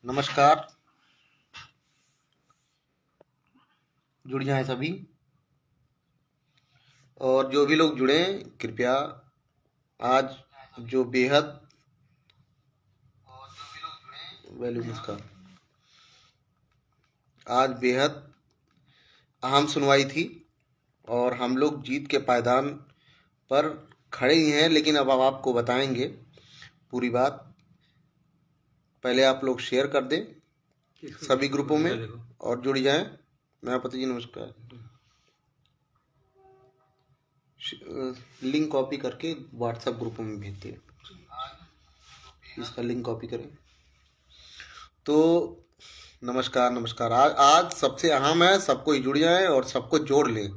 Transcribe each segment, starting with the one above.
नमस्कार। जुड़ जाएं सभी, और जो भी लोग जुड़े कृपया आज जो बेहद वैल्यूम उसका आज बेहद अहम सुनवाई थी और हम लोग जीत के पायदान पर खड़े ही हैं। लेकिन अब आपको बताएंगे पूरी बात। पहले आप लोग शेयर कर दें सभी ग्रुपों में और जुड़ जाएं। मैयापति जी नमस्कार। लिंक कॉपी करके व्हाट्सएप ग्रुपों में भेजते हैं। इसका लिंक कॉपी करें। तो नमस्कार। आज सबसे अहम है, सबको ही जुड़ जाए और सबको जोड़ लें।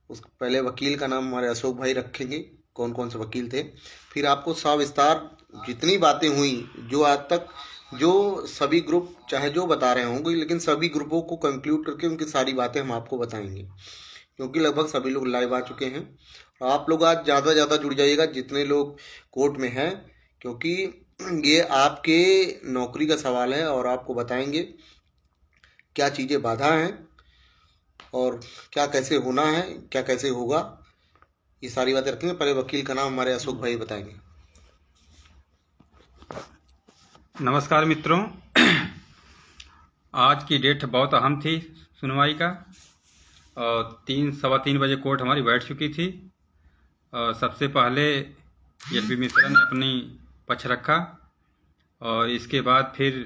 उस पहले वकील का नाम हमारे अशोक भाई रखेंगे, कौन कौन से वकील थे। फिर आपको सविस्तार जितनी बातें हुई जो आज तक जो सभी ग्रुप चाहे जो बता रहे होंगे, लेकिन सभी ग्रुपों को कंक्लूड करके उनकी सारी बातें हम आपको बताएंगे, क्योंकि लगभग सभी लोग लाइव आ चुके हैं। आप लोग आज ज़्यादा ज़्यादा जुड़ जाइएगा जितने लोग कोर्ट में हैं, क्योंकि ये आपके नौकरी का सवाल है और आपको बताएंगे क्या चीज़ें बाधा हैं और क्या कैसे होना है, क्या कैसे होगा, ये सारी बातें रखेंगे। पहले वकील का नाम हमारे अशोक भाई बताएंगे। नमस्कार मित्रों, आज की डेट बहुत अहम थी सुनवाई का, और 3-3:15 बजे कोर्ट हमारी बैठ चुकी थी। और सबसे पहले एल.पी. मिश्रा ने अपनी पक्ष रखा और इसके बाद फिर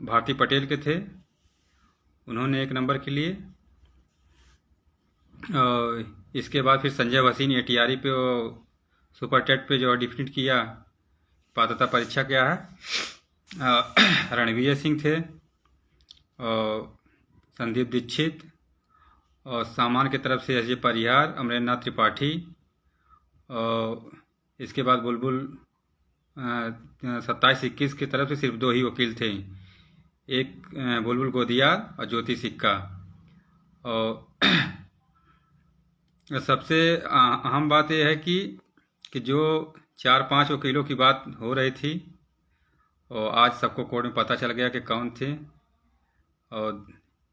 भारती पटेल के थे, उन्होंने 1 नंबर के लिए। और इसके बाद फिर संजय भसीन ATRE पे सुपर टेट पे जो डिफिट किया, पात्रता परीक्षा क्या है। रणवीर सिंह थे और संदीप दीक्षित, और सामान की तरफ से अजय परिहार, अमरेंद्र नाथ त्रिपाठी। और इसके बाद बुलबुल 27-21 की तरफ से सिर्फ 2 ही वकील थे, एक बुलबुल गोदियाल और ज्योति सिक्का। और सबसे अहम बात यह है कि जो 4-5 वकीलों की बात हो रही थी, और आज सबको कोर्ट में पता चल गया कि कौन थे। और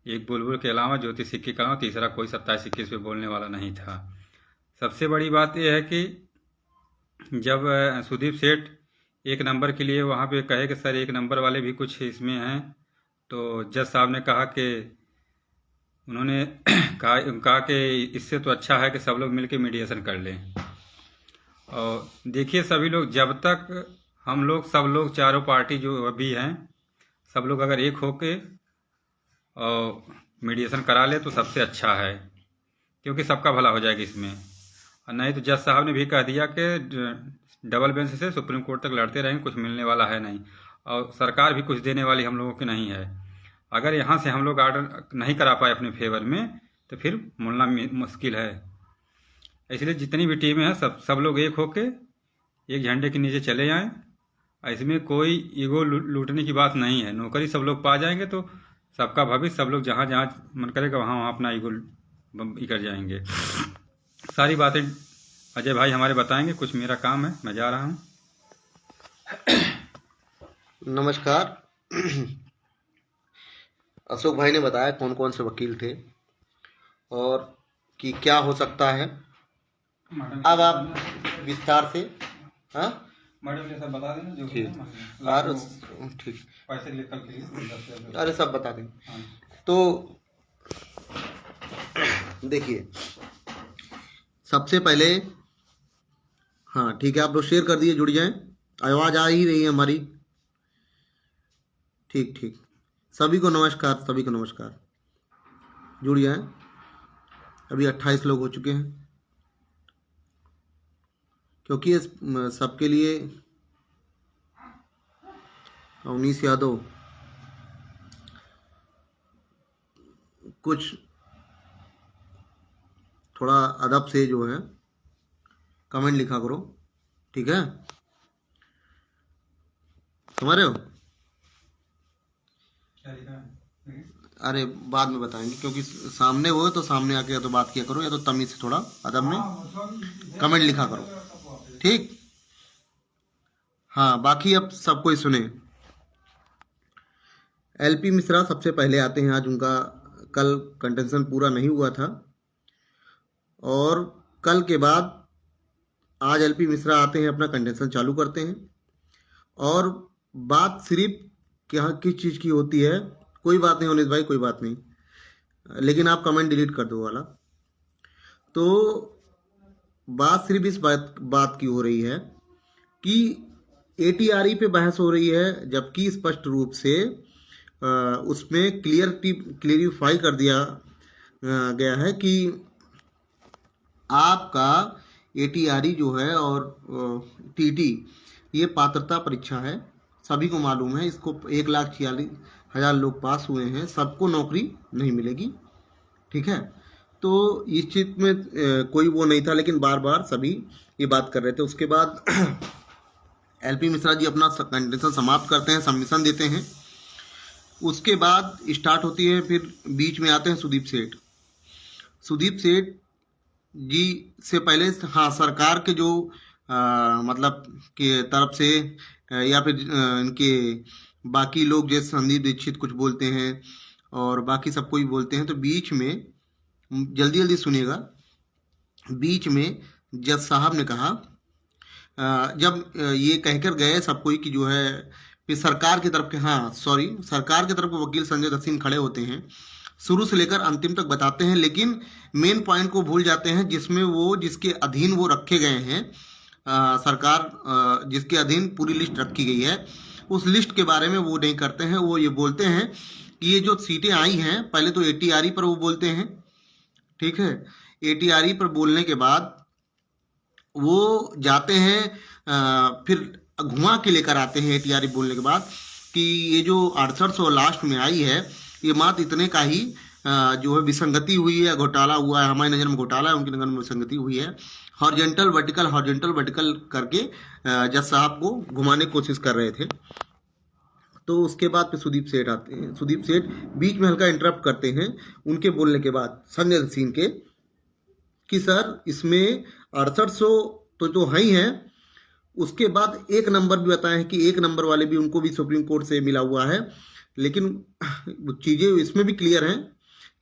एक बुलबुल के अलावा ज्योति सिक्के के अलावा तीसरा कोई 27-21 पे बोलने वाला नहीं था। सबसे बड़ी बात यह है कि जब सुदीप सेठ 1 नंबर के लिए वहाँ पे कहे कि सर 1 नंबर वाले भी कुछ इसमें हैं, तो जज साहब ने कहा कि उन्होंने कहा कि इससे तो अच्छा है कि सब लोग मिलकर मीडिएशन कर लें। और देखिए सभी लोग, जब तक हम लोग सब लोग चारों पार्टी जो अभी हैं सब लोग अगर एक होके और मीडिएशन करा ले तो सबसे अच्छा है, क्योंकि सबका भला हो जाएगा इसमें। और नहीं तो जज साहब ने भी कह दिया कि डबल बेंच से सुप्रीम कोर्ट तक लड़ते रहेंगे, कुछ मिलने वाला है नहीं, और सरकार भी कुछ देने वाली हम लोगों की नहीं है। अगर यहाँ से हम लोग आर्डर नहीं करा पाए अपने फेवर में तो फिर मिलना मुश्किल है। इसलिए जितनी भी टीमें हैं सब लोग एक होके एक झंडे के नीचे चले जाएं। इसमें कोई ईगो लूटने की बात नहीं है। नौकरी सब लोग पा जाएंगे तो सबका भविष्य, सब लोग जहाँ जहाँ मन करेगा वहाँ वहाँ अपना ईगो कर जाएंगे। सारी बातें अजय भाई हमारे बताएंगे, कुछ मेरा काम है, मैं जा रहा हूँ। नमस्कार। अशोक भाई ने बताया कौन कौन से वकील थे और कि क्या हो सकता है। अब आप विस्तार से मैडम ने सब बता देना जो ठीक, पैसे लेकर के लिए अरे सब बता देंगे। तो देखिए सबसे पहले, हाँ ठीक है, आप लोग शेयर कर दिए, जुड़ जाएं। आवाज़ आ ही रही है हमारी? ठीक। सभी को नमस्कार, जुड़ जाएं। अभी 28 लोग हो चुके हैं, क्योंकि सबके लिए अवनीश यादव कुछ थोड़ा अदब से जो है कमेंट लिखा करो, ठीक है? समझ रहे हो? अरे बाद में बताएंगे, क्योंकि सामने वो है तो सामने आके या तो बात किया करो या तो तमीज से थोड़ा अदब में कमेंट लिखा करो, ठीक? हाँ, बाकी अब सब कोई सुने। एलपी मिश्रा सबसे पहले आते हैं। आज उनका कल कंटेंशन पूरा नहीं हुआ था और कल के बाद आज एलपी मिश्रा आते हैं, अपना कंटेंशन चालू करते हैं और बात सिर्फ क्या किस चीज़ की होती है। कोई बात नहीं उन्नीस भाई, कोई बात नहीं, लेकिन आप कमेंट डिलीट कर दो वाला। तो बात सिर्फ इस बात की हो रही है कि एटीआरई पे बहस हो रही है, जबकि स्पष्ट रूप से उसमें क्लियरिफाई कर दिया गया है कि आपका एटीआरई जो है और टीटी ये पात्रता परीक्षा है, सभी को मालूम है। इसको 1,46,000 लोग पास हुए हैं, सबको नौकरी नहीं मिलेगी, ठीक है। तो इस चीज में कोई वो नहीं था, लेकिन बार बार सभी ये बात कर रहे थे। उसके बाद एलपी मिश्रा जी अपना कंटेंशन समाप्त करते हैं, सबमिशन देते हैं। उसके बाद स्टार्ट होती है, फिर बीच में आते हैं सुदीप सेठ। सुदीप सेठ जी से पहले हाँ, सरकार के जो मतलब के तरफ से या फिर इनके बाकी लोग जैसे संदीप दीक्षित कुछ बोलते हैं और बाकी सब कोई बोलते हैं, तो बीच में जल्दी जल्दी सुनिएगा। बीच में जज साहब ने कहा जब ये कहकर गए सब कोई कि जो है फिर सरकार की तरफ के सरकार की तरफ के वकील संजय दत्त सिंह खड़े होते हैं, शुरू से लेकर अंतिम तक बताते हैं, लेकिन मेन पॉइंट को भूल जाते हैं जिसमें वो जिसके अधीन वो रखे गए हैं। सरकार जिसके अधीन पूरी लिस्ट रखी गई है, उस लिस्ट के बारे में वो नहीं करते हैं। वो ये बोलते हैं कि ये जो सीटें आई हैं, पहले तो एटीआरई पर वो बोलते हैं, ठीक है। एटीआरई पर बोलने के बाद वो जाते हैं फिर घुमा के लेकर आते हैं एटीआरई बोलने के बाद कि ये जो 6800 लास्ट में आई है, ये मात्र इतने का ही जो है विसंगति हुई है, घोटाला हुआ है। हमारी नज़र में घोटाला है, उनकी नज़र में विसंगति हुई है। हॉरिजॉन्टल वर्टिकल करके जज साहब को घुमाने की कोशिश कर रहे थे। तो उसके बाद फिर सुदीप सेठ आते हैं। सुदीप सेठ बीच में हल्का इंटरप्ट करते हैं उनके बोलने के बाद संजय दत्त सिंह के कि सर इसमें 6800 तो जो है ही है, उसके बाद एक नंबर भी बताए हैं कि एक नंबर वाले भी उनको भी सुप्रीम कोर्ट से मिला हुआ है। लेकिन चीज़ें इसमें भी क्लियर हैं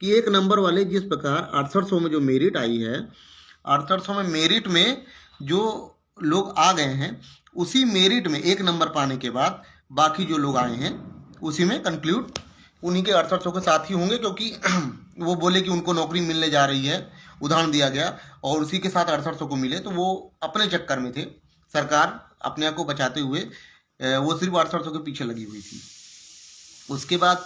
कि एक नंबर वाले जिस प्रकार 6800 में जो मेरिट आई है, 6800 में मेरिट में जो लोग आ गए हैं, उसी मेरिट में एक नंबर पाने के बाद बाकी जो लोग आए हैं उसी में कंक्लूड उन्हीं के 6800 के साथ ही होंगे, क्योंकि वो बोले कि उनको नौकरी मिलने जा रही है, उदाहरण दिया गया और उसी के साथ 6800 को मिले, तो वो अपने चक्कर में थे। सरकार अपने आप को बचाते हुए वो सिर्फ 6800 के पीछे लगी हुई थी। उसके बाद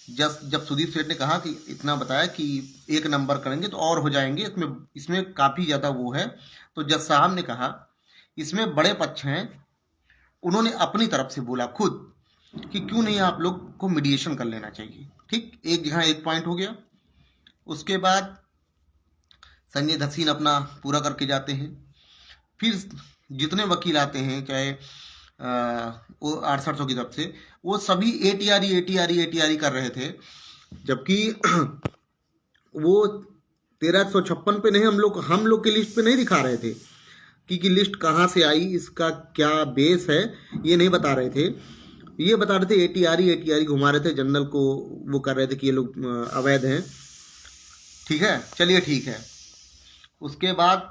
जब सुदीप सेठ ने कहा कि इतना बताया कि एक नंबर करेंगे तो और हो जाएंगे, इसमें काफ़ी ज़्यादा वो है, तो जज साहब ने कहा इसमें बड़े पक्ष हैं। उन्होंने अपनी तरफ से बोला खुद कि क्यों नहीं आप लोग को मीडिएशन कर लेना चाहिए, ठीक। एक जगह एक पॉइंट हो गया। उसके बाद संजय दत्त सिंह अपना पूरा करके जाते हैं। फिर जितने वकील आते हैं, चाहे वो 6800 की तरफ से, वो सभी एटीआरई कर रहे थे, जबकि वो 1356 पे नहीं, हम लोग की लिस्ट पे नहीं दिखा रहे थे कि लिस्ट कहाँ से आई, इसका क्या बेस है, ये नहीं बता रहे थे। ये बता रहे थे एटीआरई घुमा रहे थे, जनरल को वो कर रहे थे कि ये लोग अवैध हैं, ठीक है। चलिए ठीक है। उसके बाद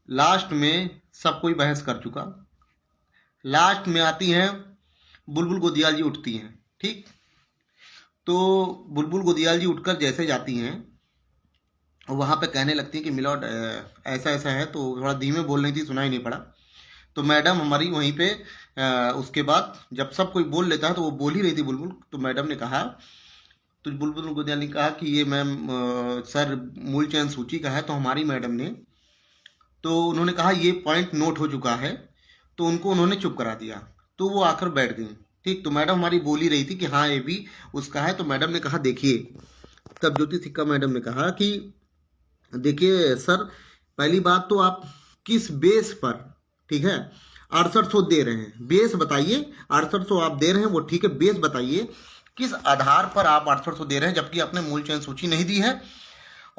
लास्ट में सब कोई बहस कर चुका, लास्ट में आती हैं बुलबुल गोदियाल जी, उठती हैं, ठीक। तो बुलबुल गोदियाल जी उठकर जैसे जाती हैं, वहाँ पे कहने लगती हैं कि मिलॉर्ड ऐसा ऐसा है, तो थोड़ा धीमे बोल रही थी, सुनाई नहीं पड़ा। तो मैडम हमारी वहीं पे उसके बाद जब सब कोई बोल लेता है तो वो बोल ही रही थी बुलबुल, तो मैडम ने कहा, तो बुलबुल गोदियाल ने कहा कि ये मैम सर मूल चयन सूची का है, तो हमारी मैडम ने, तो उन्होंने कहा ये पॉइंट नोट हो चुका है, तो उनको उन्होंने चुप करा दिया, तो वो आकर बैठ गई, ठीक। तो मैडम हमारी बोल ही रही थी कि हाँ ये भी उसका है। तो मैडम ने कहा देखिए, तब ज्योति सिक्का मैडम ने कहा कि देखिए सर, पहली बात तो आप किस बेस पर, ठीक है, 6800 दे रहे हैं, बेस बताइए। 6800 आप दे रहे हैं वो ठीक है, बेस बताइए किस आधार पर आप 6800 दे रहे हैं, जबकि आपने मूल चयन सूची नहीं दी है।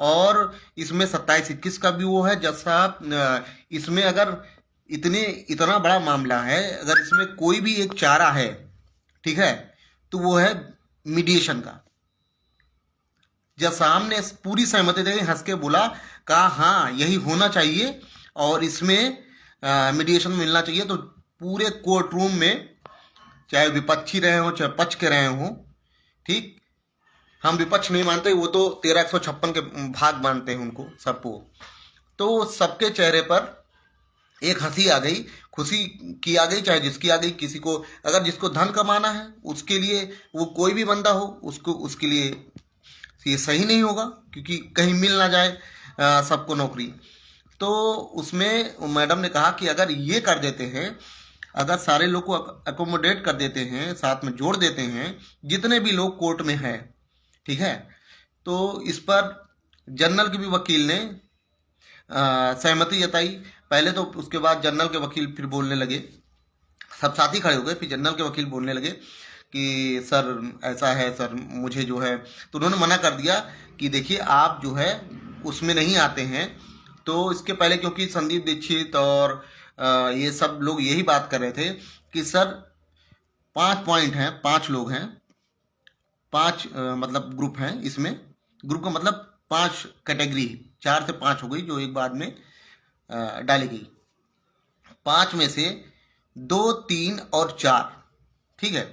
और इसमें 27-21 का भी वो है जज साहब, इसमें अगर इतना बड़ा मामला है, अगर इसमें कोई भी एक चारा है, ठीक है, तो वो है मीडिएशन का। जसाम ने पूरी सहमति दे हंस के बोला, कहा हाँ यही होना चाहिए और इसमें मीडिएशन मिलना चाहिए। तो पूरे कोर्ट रूम में, चाहे विपक्षी रहे हो चाहे पक्ष के रहे हो, ठीक, हम विपक्ष नहीं मानते, वो तो 13 156 के भाग मानते हैं उनको सबको, तो सबके चेहरे पर एक हंसी आ गई, खुशी की आ गई, चाहे जिसकी आ गई। किसी को, अगर जिसको धन कमाना है उसके लिए, वो कोई भी बंदा हो, उसको, उसके लिए ये सही नहीं होगा, क्योंकि कहीं मिल ना जाए सबको नौकरी। तो उसमें मैडम ने कहा कि अगर ये कर देते हैं, अगर सारे लोग को अकोमोडेट कर देते हैं, साथ में जोड़ देते हैं, जितने भी लोग कोर्ट में हैं, ठीक है, तो इस पर जनरल के भी वकील ने सहमति जताई। पहले तो, उसके बाद जनरल के वकील फिर बोलने लगे, सब साथी खड़े हो गए, फिर जनरल के वकील बोलने लगे कि सर ऐसा है सर, मुझे जो है, तो उन्होंने मना कर दिया कि देखिए आप जो है उसमें नहीं आते हैं। तो इसके पहले, क्योंकि संदीप दीक्षित और ये सब लोग यही बात कर रहे थे कि सर 5 पॉइंट हैं, 5 लोग हैं, 5 मतलब ग्रुप हैं इसमें। ग्रुप का मतलब 5 कैटेगरी, 4 से 5 हो गई जो एक बाद में डाली गई। 5 में से 2, 3 और 4, ठीक है,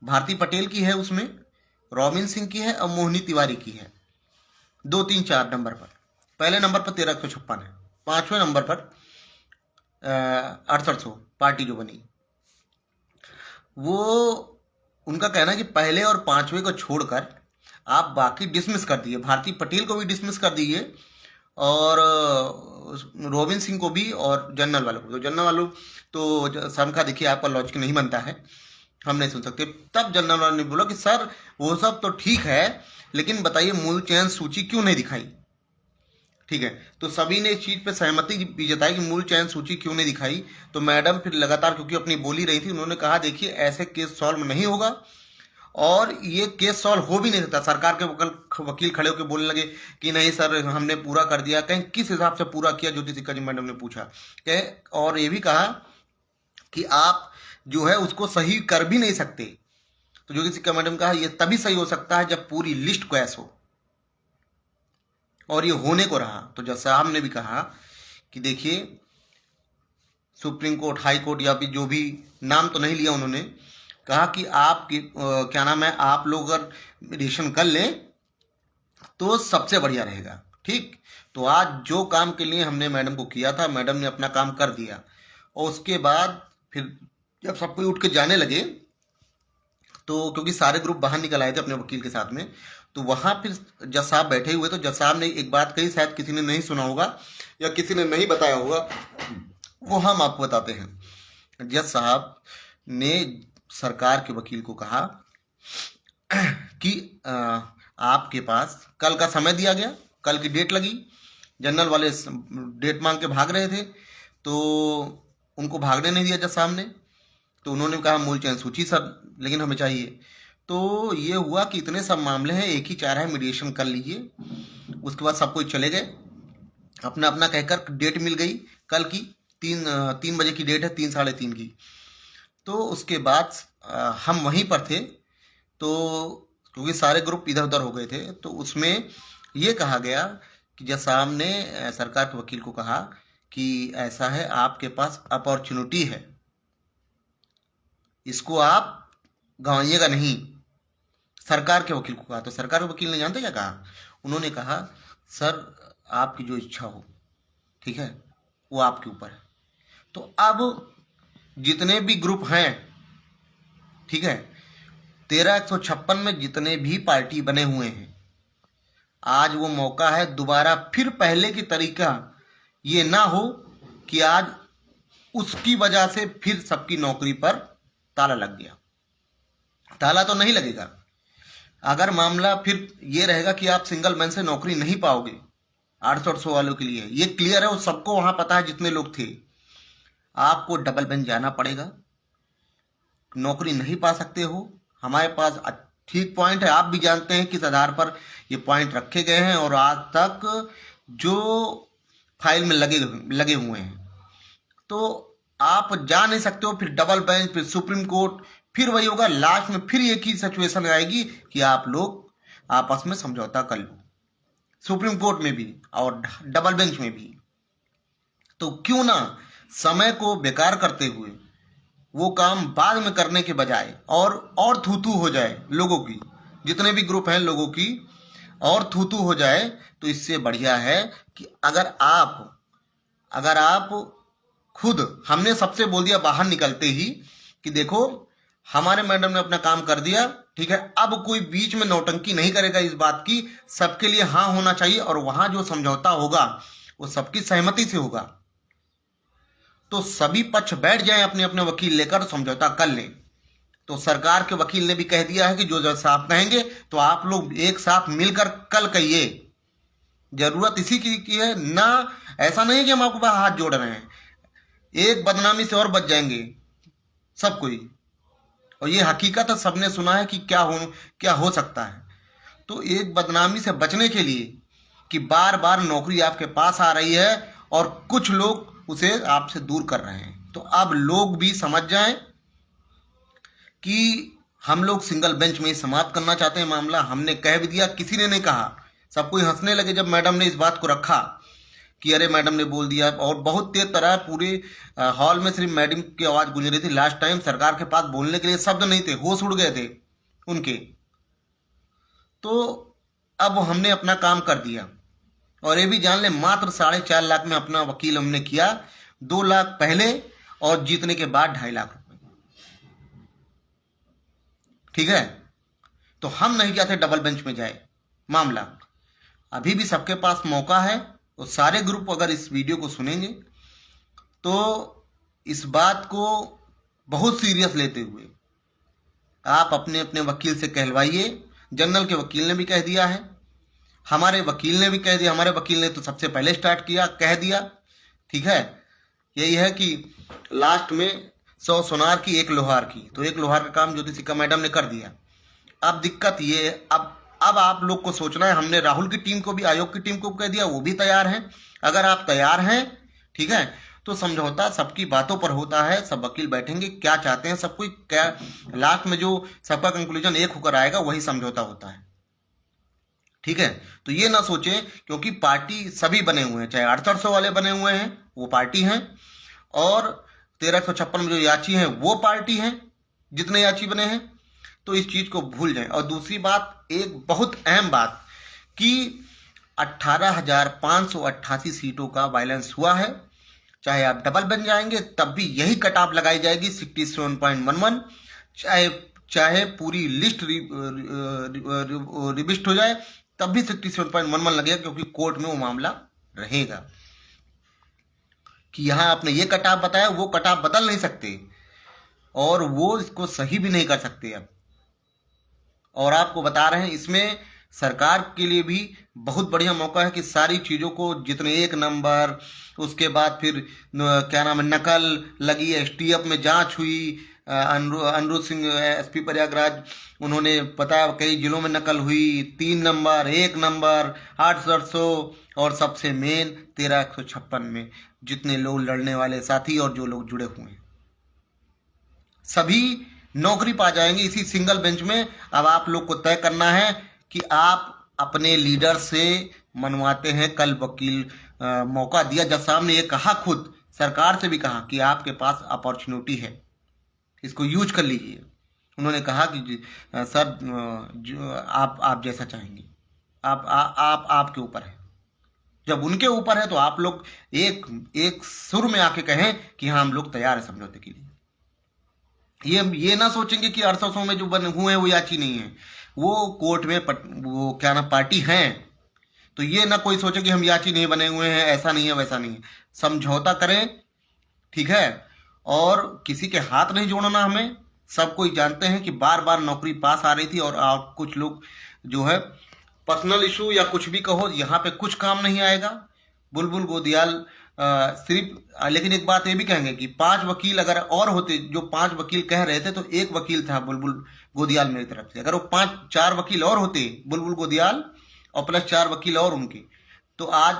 भारती पटेल की है उसमें, रॉबिन सिंह की है और मोहिनी तिवारी की है। 2, 3, 4 नंबर पर, पहले नंबर पर 13 156 है, 5वें नंबर पर 6800 पार्टी जो बनी। वो, उनका कहना है कि पहले और 5वें को छोड़कर आप बाकी डिसमिस कर दिए, भारती पटेल को भी डिसमिस कर दिए और रोबिन सिंह को भी, और जनरल वालों को। तो जनरल वालों तो सर का देखिए आपका लॉजिक नहीं बनता है, हम नहीं सुन सकते। तब जनरल वालों ने बोला कि सर वो सब तो ठीक है, लेकिन बताइए मूल चयन सूची क्यों नहीं दिखाई, ठीक है। तो सभी ने इस चीज पे सहमति भी जताई कि मूल चयन सूची क्यों नहीं दिखाई। तो मैडम फिर लगातार, क्योंकि अपनी बोली रही थी, उन्होंने कहा देखिए ऐसे केस सॉल्व नहीं होगा और ये केस सॉल्व हो भी नहीं सकता। सरकार के वकील खड़े होकर बोलने लगे कि नहीं सर हमने पूरा कर दिया। कहीं किस हिसाब से पूरा किया, ज्योति सिक्का जी मैडम ने पूछा। कहे, और ये भी कहा कि आप जो है उसको सही कर भी नहीं सकते। तो ज्योति सिक्का मैडम कहा ये तभी सही हो सकता है जब पूरी लिस्ट क्रैश हो, और ये होने को रहा। तो जज साहब ने भी कहा कि देखिए सुप्रीम कोर्ट, हाई कोर्ट, या भी जो भी, नाम तो नहीं लिया उन्होंने, कहा कि आप क्या नाम है, आप लोग अगर मेडिटेशन कर लें तो सबसे बढ़िया रहेगा, ठीक। तो आज जो काम के लिए हमने मैडम को किया था, मैडम ने अपना काम कर दिया। और उसके बाद फिर जब सब कोई उठ के जाने लगे, तो क्योंकि सारे ग्रुप बाहर निकल आए थे अपने वकील के साथ में, तो वहां फिर जज साहब बैठे हुए। तो जज साहब ने एक बात कही, शायद किसी ने नहीं सुना होगा या किसी ने नहीं बताया होगा, वो हम आपको बताते हैं। जज साहब ने सरकार के वकील को कहा कि आपके पास कल का समय दिया गया, कल की डेट लगी, जनरल वाले डेट मांग के भाग रहे थे, तो उनको भागने नहीं दिया जज साहब ने। तो उन्होंने कहा मूल चयन सूची सर, लेकिन हमें चाहिए। तो ये हुआ कि इतने सब मामले हैं, एक ही चाह रहा है मीडिएशन कर लीजिए। उसके बाद सब कोई चले गए अपना अपना कहकर, डेट मिल गई कल की, 3 बजे की डेट है, 3 साढ़े 3 की। तो उसके बाद हम वहीं पर थे, तो क्योंकि सारे ग्रुप इधर उधर हो गए थे, तो उसमें ये कहा गया कि जज साहब ने सरकार के वकील को कहा कि ऐसा है, आपके पास अपॉर्चुनिटी है, इसको आप गंवाइएगा नहीं। सरकार के वकील को कहा। तो सरकार के वकील ने जानते क्या कहा, उन्होंने कहा सर आपकी जो इच्छा हो, ठीक है, वो आपके ऊपर है। तो अब जितने भी ग्रुप हैं, ठीक है, 13 156 में जितने भी पार्टी बने हुए हैं, आज वो मौका है दोबारा फिर पहले की तरीका ये ना हो कि आज उसकी वजह से फिर सबकी नौकरी पर ताला लग गया। ताला तो नहीं लगेगा, अगर मामला फिर ये रहेगा कि आप सिंगल मैन से नौकरी नहीं पाओगे 800 वालों के लिए, ये क्लियर है, वो सबको वहां पता है जितने लोग थे। आपको डबल बेंच जाना पड़ेगा, नौकरी नहीं पा सकते हो। हमारे पास ठीक पॉइंट है, आप भी जानते हैं किस आधार पर ये पॉइंट रखे गए हैं, और आज तक जो फाइल में लगे हुए हैं। तो आप जा नहीं सकते हो, फिर डबल बेंच, फिर सुप्रीम कोर्ट, फिर वही होगा, लास्ट में फिर एक ही सिचुएशन आएगी कि आप लोग आपस में समझौता कर लो, सुप्रीम कोर्ट में भी और डबल बेंच में भी। तो क्यों ना समय को बेकार करते हुए वो काम बाद में करने के बजाय और थू हो जाए लोगों की, जितने भी ग्रुप हैं लोगों की, और थू हो जाए, तो इससे बढ़िया है कि अगर आप खुद, हमने सबसे बोल दिया बाहर निकलते ही कि देखो हमारे मैडम ने अपना काम कर दिया, ठीक है, अब कोई बीच में नौटंकी नहीं करेगा इस बात की, सबके लिए हाँ होना चाहिए, और वहां जो समझौता होगा वो सबकी सहमति से होगा। तो सभी पक्ष बैठ जाएं अपने अपने वकील लेकर, समझौता कर लें। तो सरकार के वकील ने भी कह दिया है कि जो जैसा आप कहेंगे तो आप लोग एक साथ मिलकर कल कहिए। जरूरत इसी की है ना, ऐसा नहीं कि हम आपको हाथ जोड़ रहे हैं, एक बदनामी से और बच जाएंगे सब कोई। और ये हकीकत है, सबने सुना है कि क्या हो सकता है। तो एक बदनामी से बचने के लिए कि बार बार नौकरी आपके पास आ रही है और कुछ लोग उसे आपसे दूर कर रहे हैं, तो अब लोग भी समझ जाएं कि हम लोग सिंगल बेंच में ही समाप्त करना चाहते हैं मामला। हमने कह भी दिया, किसी ने नहीं कहा, सब कोई हंसने लगे जब मैडम ने इस बात को रखा कि अरे मैडम ने बोल दिया, और बहुत तेज तरह पूरे हॉल में सिर्फ मैडम की आवाज गूंज रही थी। लास्ट टाइम सरकार के पास बोलने के लिए शब्द नहीं थे, होश उड़ गए थे उनके। तो अब हमने अपना काम कर दिया, और ये भी जान ले मात्र 4.5 लाख में अपना वकील हमने किया, 2 लाख पहले और जीतने के बाद 2.5 लाख रुपए, ठीक है। तो हम नहीं चाहते डबल बेंच में जाए मामला, अभी भी सबके पास मौका है। तो सारे ग्रुप अगर इस वीडियो को सुनेंगे तो इस बात को बहुत सीरियस लेते हुए आप अपने अपने वकील से कहलवाइए। जनरल के वकील ने भी कह दिया है, हमारे वकील ने भी कह दिया, हमारे वकील ने तो सबसे पहले स्टार्ट किया, कह दिया, ठीक है। यही है कि लास्ट में 100 सोनार की 1 लोहार की, तो 1 लोहार का काम ज्योति सिक्का मैडम ने कर दिया। अब दिक्कत ये, अब आप लोग को सोचना है। हमने राहुल की टीम को भी, आयोग की टीम को कह दिया, वो भी तैयार हैं। अगर आप तैयार हैं, ठीक है, तो समझौता सबकी बातों पर होता है, सब वकील बैठेंगे, क्या चाहते हैं सब कोई, क्या लास्ट में जो सबका कंक्लूजन एक होकर आएगा वही समझौता होता है, ठीक है। तो ये ना सोचें, क्योंकि पार्टी सभी बने हुए हैं, चाहे 800 वाले बने हुए हैं वो पार्टी हैं, और 1356 में जो याची हैं वो पार्टी हैं, जितने याची बने हैं। तो इस चीज को भूल जाएं। और दूसरी बात, एक बहुत अहम बात, कि 18,588 सीटों का वायलेंस हुआ है, चाहे आप डबल बन जाएंगे तब भी यही कट ऑफ लगाई जाएगी 67.11, चाहे पूरी लिस्ट रिविस्ट हो जाए तब भी 67.11 लगेगा, क्योंकि कोर्ट में वो मामला रहेगा कि यहां आपने ये कट ऑफ बताया, वो कट ऑफ बदल नहीं सकते, और वो इसको सही भी नहीं कर सकते अब। और आपको बता रहे हैं, इसमें सरकार के लिए भी बहुत बढ़िया मौका है कि सारी चीज़ों को, जितने 1 नंबर, उसके बाद फिर क्या नाम है, नकल लगी, एसटीएफ में जांच हुई, अनिरुद्ध सिंह एसपी प्रयागराज, उन्होंने बताया कई जिलों में नकल हुई, 3 नंबर, 1 नंबर, 800, और सबसे मेन 1356 में जितने लोग लड़ने वाले साथी और जो लोग जुड़े हुए हैं सभी नौकरी पा जाएंगे इसी सिंगल बेंच में। अब आप लोग को तय करना है कि आप अपने लीडर से मनवाते हैं। कल वकील मौका दिया, जज साहब ने ये कहा, खुद सरकार से भी कहा कि आपके पास अपॉर्चुनिटी है, इसको यूज कर लीजिए। उन्होंने कहा कि सर आप जैसा चाहेंगे, आपके ऊपर है। जब उनके ऊपर है तो आप लोग एक सुर में आके कहें कि हाँ हम लोग तैयार है समझौते के लिए। ये ना सोचेंगे कि 800 में जो बने हुए हैं वो याची नहीं है, वो कोर्ट में वो क्या ना पार्टी हैं। तो ये ना कोई सोचे कि हम याची नहीं बने हुए हैं, ऐसा नहीं है वैसा नहीं है, समझौता करें, ठीक है। और किसी के हाथ नहीं जोड़ना हमें। सब कोई जानते हैं कि बार बार नौकरी पास आ रही थी, और कुछ लोग जो है पर्सनल इशू या कुछ भी कहो, यहाँ पे कुछ काम नहीं आएगा। बुलबुल गोदियाल सिर्फ, लेकिन एक बात ये भी कहेंगे कि 5 वकील अगर और होते, जो 5 वकील कह रहे थे, तो 1 वकील था बुलबुल गोदियाल मेरी तरफ से, अगर वो 4 वकील और होते, बुलबुल गोदियाल और प्लस 4 वकील और उनके, तो आज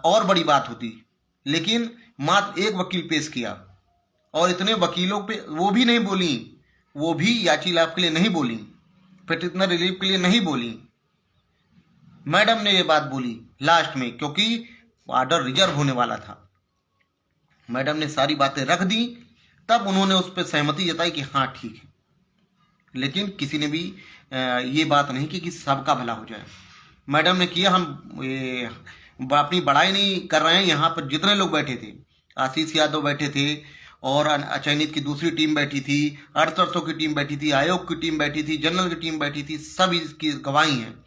और बड़ी बात होती। लेकिन मात्र एक वकील पेश किया और इतने वकीलों पे वो भी नहीं बोली, वो भी याची लाभ के लिए नहीं बोली, पिटिशनर रिलीफ के लिए नहीं बोली। मैडम ने ये बात बोली लास्ट में, क्योंकि ऑर्डर रिजर्व होने वाला था। मैडम ने सारी बातें रख दी, तब उन्होंने उस पर सहमति जताई कि हाँ ठीक है, लेकिन किसी ने भी ये बात नहीं की कि सबका भला हो जाए। मैडम ने किया, हम अपनी बड़ाई नहीं कर रहे हैं। यहाँ पर जितने लोग बैठे थे, आशीष यादव बैठे थे और अचयनित की दूसरी टीम बैठी थी, अर्थर्थों की टीम बैठी थी, आयोग की टीम बैठी थी, जनरल की टीम बैठी थी, सब इसकी गवाही हैं।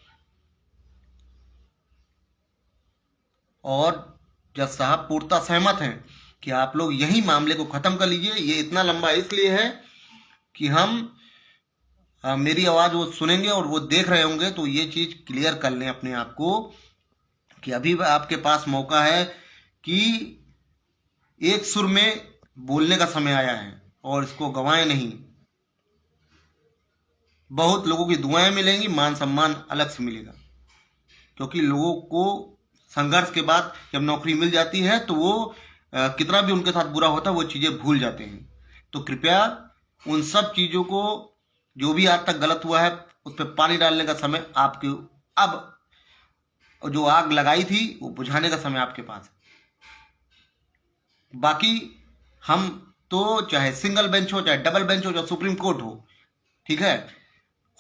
और जज साहब पूर्णतः सहमत हैं कि आप लोग यही मामले को खत्म कर लीजिए। ये इतना लंबा इसलिए है कि हम मेरी आवाज वो सुनेंगे और वो देख रहे होंगे, तो ये चीज क्लियर कर लें अपने आप को कि अभी आपके पास मौका है कि एक सुर में बोलने का समय आया है और इसको गंवाएं नहीं। बहुत लोगों की दुआएं मिलेंगी, मान सम्मान अलग से मिलेगा, क्योंकि लोगों को संघर्ष के बाद जब नौकरी मिल जाती है तो वो कितना भी उनके साथ बुरा होता है वो चीजें भूल जाते हैं। तो कृपया उन सब चीजों को, जो भी आज तक गलत हुआ है, उस पर पानी डालने का समय आपके, अब जो आग लगाई थी वो बुझाने का समय आपके पास है। बाकी हम तो चाहे सिंगल बेंच हो, चाहे डबल बेंच हो, चाहे सुप्रीम कोर्ट हो, ठीक है,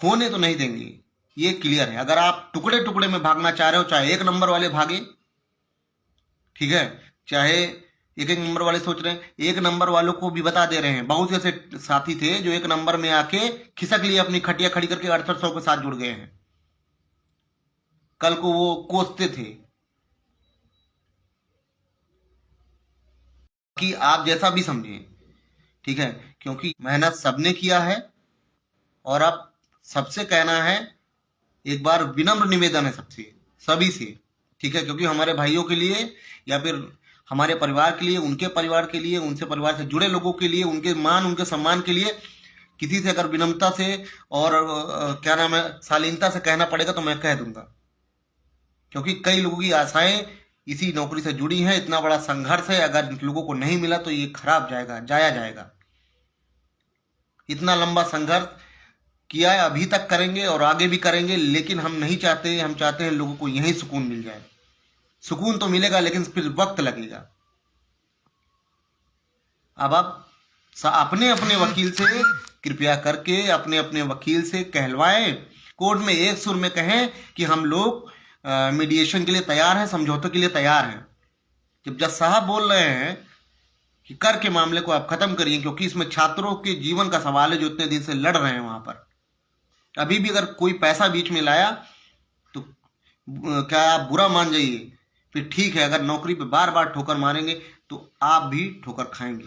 होने तो नहीं देंगे, ये क्लियर है। अगर आप टुकड़े टुकड़े में भागना चाह रहे हो, चाहे एक नंबर वाले भागे, ठीक है, चाहे एक एक नंबर वाले सोच रहे हैं, एक नंबर वालों को भी बता दे रहे हैं। बहुत से ऐसे साथी थे जो एक नंबर में आके खिसक लिए, अपनी खटिया खड़ी करके 6800 के साथ जुड़ गए हैं। कल को वो कोसते थे कि आप जैसा भी समझें, ठीक है, क्योंकि मेहनत सबने किया है। और अब सबसे कहना है, एक बार विनम्र निवेदन है सबसे, सभी से, ठीक है, क्योंकि हमारे भाइयों के लिए या फिर हमारे परिवार के लिए, उनके परिवार के लिए, उनसे परिवार से जुड़े लोगों के लिए, उनके मान उनके सम्मान के लिए किसी से अगर विनम्रता से और क्या नाम है, शालीनता से कहना पड़ेगा तो मैं कह दूंगा, क्योंकि कई लोगों की आशाएं इसी नौकरी से जुड़ी हैं। इतना बड़ा संघर्ष है, अगर लोगों को नहीं मिला तो ये खराब जाएगा, जाया जाएगा। इतना लंबा संघर्ष किया है, अभी तक करेंगे और आगे भी करेंगे, लेकिन हम नहीं चाहते, हम चाहते हैं लोगों को यही सुकून मिल जाए। सुकून तो मिलेगा लेकिन फिर वक्त लगेगा। अब आप अपने अपने वकील से कृपया करके अपने अपने वकील से कहलवाएं, कोर्ट में एक सुर में कहें कि हम लोग मीडिएशन के लिए तैयार हैं, समझौते के लिए तैयार हैं। जब जज साहब बोल रहे हैं कि कर के मामले को आप खत्म करिए, क्योंकि इसमें छात्रों के जीवन का सवाल है जो इतने दिन से लड़ रहे हैं वहां पर। अभी भी अगर कोई पैसा बीच में लाया तो क्या आप बुरा मान जाइए, फिर ठीक है। अगर नौकरी पे बार बार ठोकर मारेंगे तो आप भी ठोकर खाएंगे,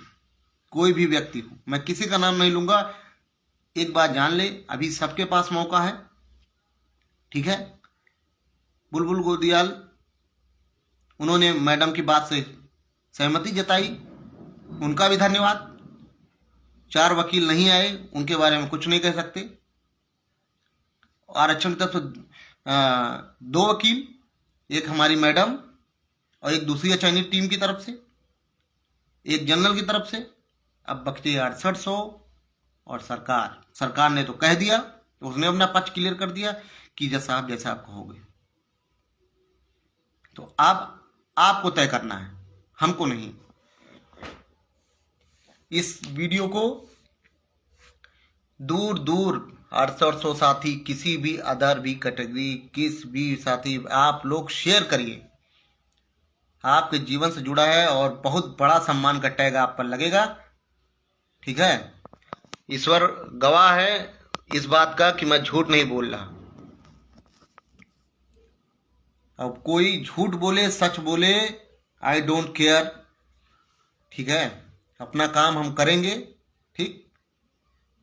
कोई भी व्यक्ति हो, मैं किसी का नाम नहीं लूंगा। एक बात जान ले, अभी सबके पास मौका है, ठीक है। बुलबुल गोदियाल, उन्होंने मैडम की बात से सहमति जताई, उनका भी धन्यवाद। 4 वकील नहीं आए, उनके बारे में कुछ नहीं कह सकते। आरक्षण की तरफ से 2 वकील, एक हमारी मैडम और एक दूसरी चयनित टीम की तरफ से, एक जनरल की तरफ से। अब बचते 6800 और सरकार ने तो कह दिया, तो उसने अपना पक्ष क्लियर कर दिया कि जज साहब जैसा आप कहोगे। तो अब आपको तय करना है, हमको नहीं। इस वीडियो को दूर दूर 800 साथी, किसी भी अदर भी कैटेगरी, किस भी साथी, आप लोग शेयर करिए। आपके जीवन से जुड़ा है और बहुत बड़ा सम्मान का टैग आप पर लगेगा, ठीक है। ईश्वर गवाह है इस बात का कि मैं झूठ नहीं बोल रहा। अब कोई झूठ बोले, सच बोले, आई डोंट केयर, ठीक है। अपना काम हम करेंगे, ठीक।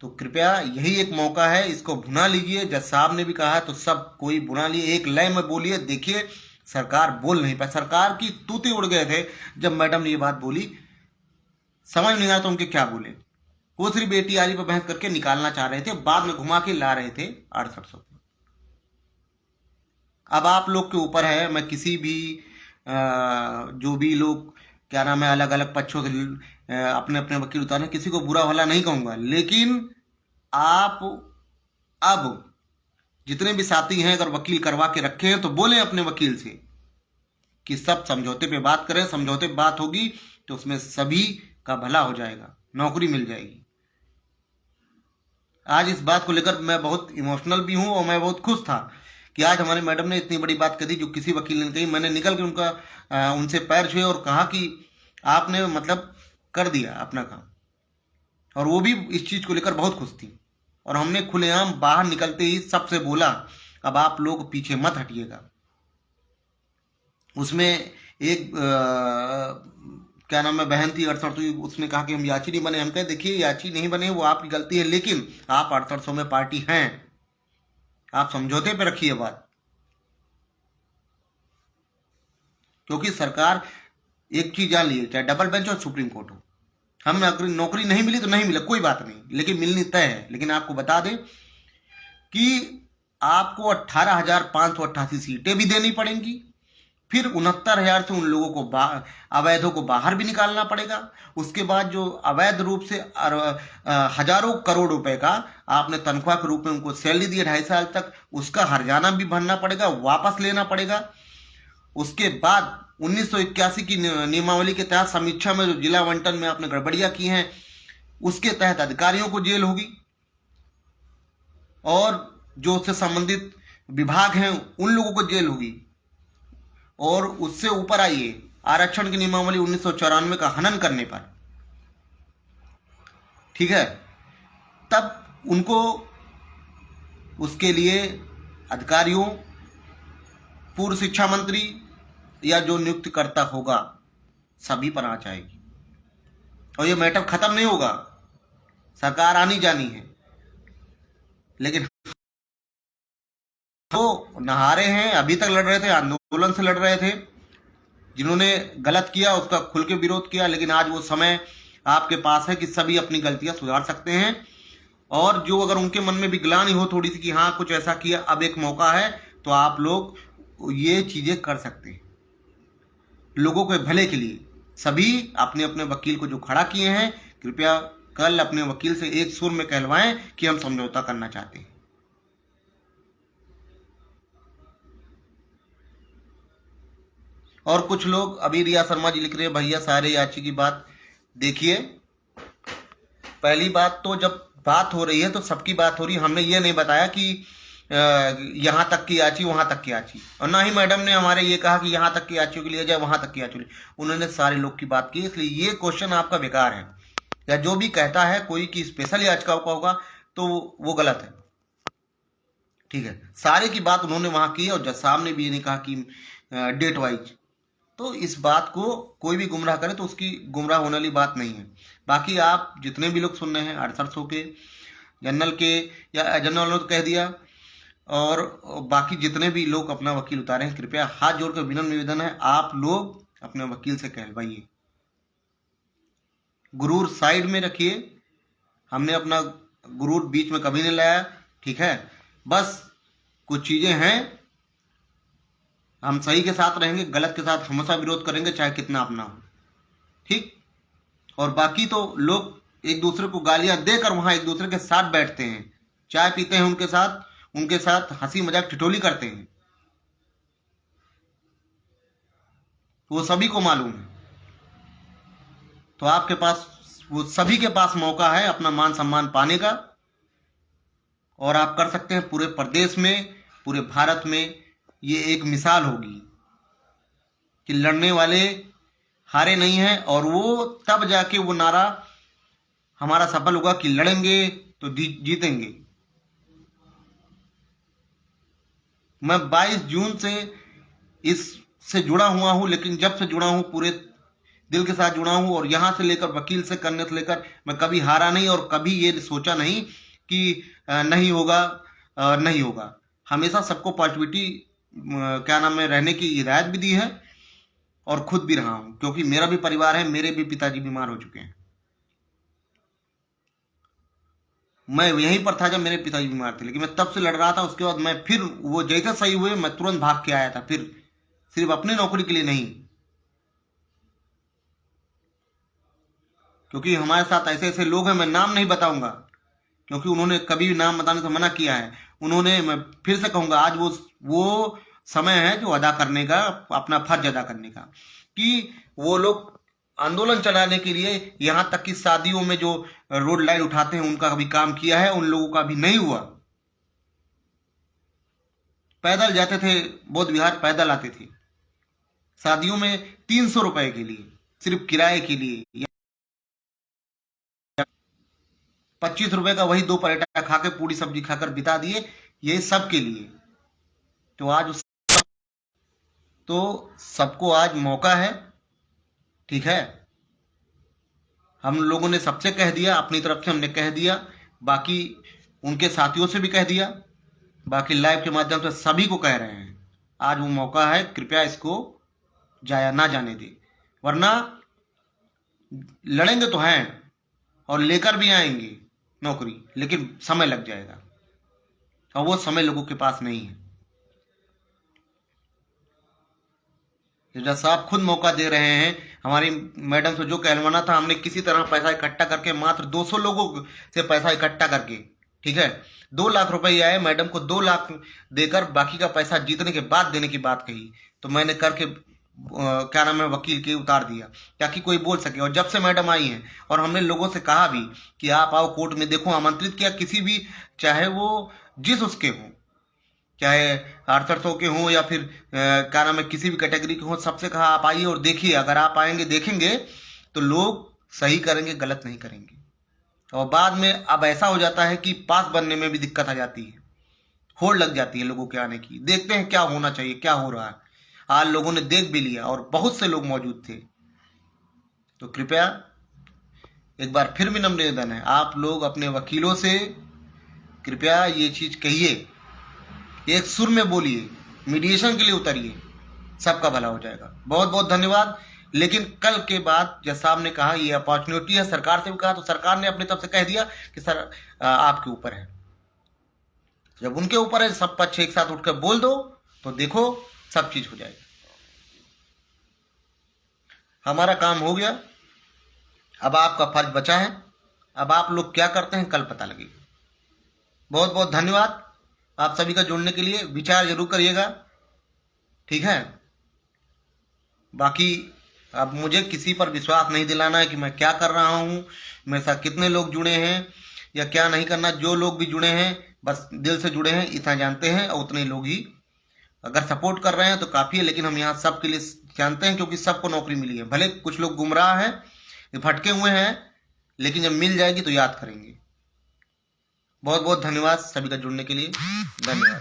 तो कृपया यही एक मौका है, इसको भुना लीजिए। जज साहब ने भी कहा तो सब कोई भुना लिए, एक लय में बोलिए। देखिए सरकार बोल नहीं पाई, सरकार की तूती उड़ गए थे जब मैडम ने ये बात बोली, समझ नहीं आया तो उनके क्या बोले। वो सिर्फ बेटी आरी पर बहस करके निकालना चाह रहे थे, बाद में घुमा के ला रहे थे 6800। अब आप लोग के ऊपर है, मैं किसी भी जो भी लोग क्या नाम है, अलग अलग पक्षों से अपने अपने वकील उतारे, किसी को बुरा भला नहीं कहूंगा, लेकिन आप अब जितने भी साथी हैं अगर वकील करवा के रखे हैं तो बोले अपने वकील से कि सब समझौते पे बात करें, समझौते पे बात होगी तो उसमें सभी का भला हो जाएगा, नौकरी मिल जाएगी। आज इस बात को लेकर मैं बहुत इमोशनल भी हूं और मैं बहुत खुश था कि आज हमारे मैडम ने इतनी बड़ी बात कही जो किसी वकील ने कही। मैंने निकल के उनसे पैर छुए और कहा कि आपने मतलब कर दिया अपना काम, और वो भी इस चीज को लेकर बहुत खुश थी। और हमने खुलेआम बाहर निकलते ही सबसे बोला अब आप लोग पीछे मत हटिएगा। उसमें एक क्या नाम है, बहन थी 68, उसने कहा कि हम याची नहीं बने। हम कहे देखिए याची नहीं बने वो आपकी गलती है, लेकिन आप 6800 में पार्टी हैं, आप समझौते पे रखिए बात। क्योंकि सरकार एक चीज जान ली, चाहे डबल बेंच और सुप्रीम कोर्ट हो, हम अगर नौकरी नहीं मिली तो नहीं मिला कोई बात नहीं, लेकिन मिलनी तय है। लेकिन आपको बता दें कि आपको 18,588 सीटें भी देनी पड़ेंगी, फिर 69,000 से उन लोगों को अवैधों को बाहर भी निकालना पड़ेगा। उसके बाद जो अवैध रूप से हजारों करोड़ रुपए का आपने तनख्वाह के रूप में उनको सैलरी दी 2.5 साल तक, उसका हर्जाना भी भरना पड़ेगा, वापस लेना पड़ेगा। उसके बाद 1981 की नियमावली के तहत समीक्षा में जो जिला आवंटन में आपने गड़बड़ियां की हैं उसके तहत अधिकारियों को जेल होगी, और जो उससे संबंधित विभाग हैं उन लोगों को जेल होगी। और उससे ऊपर आइए, आरक्षण की नियमावली 1994 का हनन करने पर, ठीक है, तब उनको उसके लिए अधिकारियों, पूर्व शिक्षा मंत्री या जो नियुक्त करता होगा सभी पर आंच आएगी। और ये मैटर खत्म नहीं होगा, सरकार आनी जानी है, लेकिन वो नहारे हैं, अभी तक लड़ रहे थे, आंदोलन से लड़ रहे थे, जिन्होंने गलत किया उसका खुल के विरोध किया। लेकिन आज वो समय आपके पास है कि सभी अपनी गलतियां सुधार सकते हैं, और जो अगर उनके मन में भी ग्लानि हो थोड़ी सी कि हाँ कुछ ऐसा किया, अब एक मौका है, तो आप लोग ये चीजें कर सकते हैं लोगों के भले के लिए। सभी अपने अपने वकील को जो खड़ा किए हैं, कृपया कल अपने वकील से एक सुर में कहलवाएं कि हम समझौता करना चाहते हैं। और कुछ लोग, अभी रिया शर्मा जी लिख रहे हैं भैया सारे याची की बात देखिए, पहली बात तो जब बात हो रही है तो सबकी बात हो रही है। हमने ये नहीं बताया कि यहां तक की याची वहां तक की याची, और ना ही मैडम ने हमारे ये कहा कि यहां तक की याचियों के लिए जाए वहां तक की याचियों के लिए। उन्होंने सारे लोग की बात की, इसलिए ये क्वेश्चन आपका बेकार है। या जो भी कहता है कोई की स्पेशल याचिका का होगा तो वो गलत है, ठीक है। सारे की बात उन्होंने वहां की, और जज साहब ने भी ये नहीं कहा कि डेट वाइज। तो इस बात को कोई भी गुमराह करे तो उसकी गुमराह होने वाली बात नहीं है। बाकी आप जितने भी लोग सुन रहे हैं 6800 के, जनरल के, या जनरल ने तो कह दिया, और बाकी जितने भी लोग अपना वकील उतारे हैं, कृपया हाथ जोड़कर विनम्र निवेदन है आप लोग अपने वकील से कहलवाइए। गुरूर साइड में रखिए, हमने अपना गुरूर बीच में कभी नहीं लाया, ठीक है। बस कुछ चीजें हैं, हम सही के साथ रहेंगे, गलत के साथ हमेशा विरोध करेंगे, चाहे कितना अपना हो, ठीक। और बाकी तो लोग एक दूसरे को गालियां देकर वहां एक दूसरे के साथ बैठते हैं, चाय पीते हैं उनके साथ हंसी मजाक ठिठोली करते हैं, वो सभी को मालूम है। तो आपके पास, वो सभी के पास मौका है अपना मान सम्मान पाने का, और आप कर सकते हैं। पूरे प्रदेश में, पूरे भारत में ये एक मिसाल होगी कि लड़ने वाले हारे नहीं हैं, और वो तब जाके वो नारा हमारा सफल होगा कि लड़ेंगे तो जीतेंगे। मैं 22 जून से इससे जुड़ा हुआ हूं, लेकिन जब से जुड़ा हूं पूरे दिल के साथ जुड़ा हूं, और यहां से लेकर वकील से करने से लेकर मैं कभी हारा नहीं, और कभी ये सोचा नहीं कि नहीं होगा, नहीं होगा। हमेशा सबको पॉजिटिविटी क्या नाम है रहने की हिदायत भी दी है, और खुद भी रहा हूं, क्योंकि मेरा भी परिवार है, मेरे भी पिताजी बीमार हो चुके हैं। मैं यहीं पर था जब मेरे पिताजी बीमार थे, लेकिन मैं तब से लड़ रहा था। उसके बाद मैं फिर वो जैसे सही हुए मैं तुरंत भाग के आया था, फिर सिर्फ अपनी नौकरी के लिए नहीं, क्योंकि हमारे साथ ऐसे ऐसे लोग हैं, मैं नाम नहीं बताऊंगा क्योंकि उन्होंने कभी भी नाम बताने से मना किया है। उन्होंने, मैं फिर से कहूंगा, आज वो समय है जो अदा करने का, अपना फर्ज अदा करने का, कि वो लोग आंदोलन चलाने के लिए, यहाँ तक कि शादियों में जो रोड लाइट उठाते हैं उनका भी काम किया है, उन लोगों का भी नहीं हुआ। पैदल जाते थे, बौद्ध विहार पैदल आते थे शादियों में 300 रुपए के लिए, सिर्फ किराए के लिए, 25 रुपए का वही 2 पराठा खा के पूरी सब्जी खाकर बिता दिए, ये सब के लिए। तो आज तो सबको आज मौका है, ठीक है। हम लोगों ने सबसे कह दिया, अपनी तरफ से हमने कह दिया, बाकी उनके साथियों से भी कह दिया, बाकी लाइव के माध्यम से सभी को कह रहे हैं, आज वो मौका है, कृपया इसको जाया ना जाने दे। वरना लड़ेंगे तो हैं और लेकर भी आएंगे नौकरी, लेकिन समय लग जाएगा और वो समय लोगों के पास नहीं है। जज साहब खुद मौका दे रहे हैं। हमारी मैडम से जो कहलवाना था, हमने किसी तरह पैसा इकट्ठा करके, मात्र 200 लोगों से पैसा इकट्ठा करके, ठीक है, 2 लाख रुपए आए। मैडम को 2 लाख देकर बाकी का पैसा जीतने के बाद देने की बात कही, तो मैंने करके क्या नाम है, वकील के उतार दिया ताकि कोई बोल सके। और जब से मैडम आई हैं, और हमने लोगों से कहा भी कि आप आओ कोर्ट में, देखो, आमंत्रित किया किसी भी, चाहे वो जिस उसके हों, चाहे 800 के हों या फिर क्या नाम है, किसी भी कैटेगरी के हों, सबसे कहा आप आइए और देखिए। अगर आप आएंगे, देखेंगे, तो लोग सही करेंगे, गलत नहीं करेंगे। और बाद में अब ऐसा हो जाता है कि पास बनने में भी दिक्कत आ जाती है, होड़ लग जाती है लोगों के आने की। देखते हैं क्या होना चाहिए, क्या हो रहा है। आज लोगों ने देख भी लिया और बहुत से लोग मौजूद थे। तो कृपया एक बार फिर भी नम्र निवेदन है, आप लोग अपने वकीलों से कृपया ये चीज कहिए, एक सुर में बोलिए, मीडिएशन के लिए उतरिए, सबका भला हो जाएगा। बहुत बहुत धन्यवाद। लेकिन कल के बाद जज साहब ने कहा ये अपॉर्चुनिटी है, सरकार से भी कहा, तो सरकार ने अपनी तरफ से कह दिया कि सर आपके ऊपर है। जब उनके ऊपर है, सब पक्ष एक साथ उठकर बोल दो, तो देखो सब चीज हो जाएगी। हमारा काम हो गया, अब आपका फर्ज बचा है। अब आप लोग क्या करते हैं कल पता लगेगा। बहुत बहुत धन्यवाद आप सभी का जुड़ने के लिए। विचार जरूर करिएगा, ठीक है। बाकी अब मुझे किसी पर विश्वास नहीं दिलाना है कि मैं क्या कर रहा हूं, मेरे साथ कितने लोग जुड़े हैं या क्या नहीं करना। जो लोग भी जुड़े हैं, बस दिल से जुड़े हैं, इतना जानते हैं, और उतने लोग ही अगर सपोर्ट कर रहे हैं तो काफी है। लेकिन हम यहाँ सबके लिए जानते हैं, क्योंकि सबको नौकरी मिली है। भले कुछ लोग गुमराह हैं, भटके हुए हैं, लेकिन जब मिल जाएगी तो याद करेंगे। बहुत बहुत धन्यवाद सभी का जुड़ने के लिए। धन्यवाद।